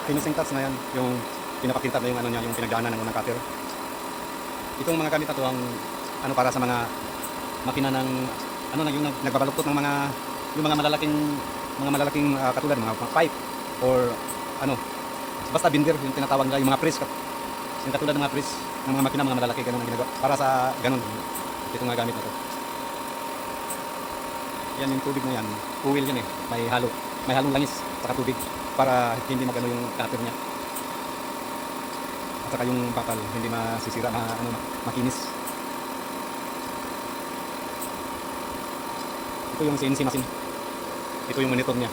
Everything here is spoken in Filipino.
finishing touch na yan, yung pinapakita na yung ano niya, yung pinagdaanan ng unang cutter. Itong mga gamit na to ang ano para sa mga makina ng ano na yung nagbabaluktot ng yung mga malalaking katulad mga pipe or ano basta binder yung tinatawag nila yung mga press yung katulad ng mga press ng mga makina mga malalaki ganun ang ginagawa para sa ganun itong mga gamit na to. Yan yung tubig na yan, oil yan eh, may halong langis saka tubig para hindi magano yung cutter niya. At saka yung bakal hindi masisira, makinis. Ito yung CNC machine. Ito yung monitor niya.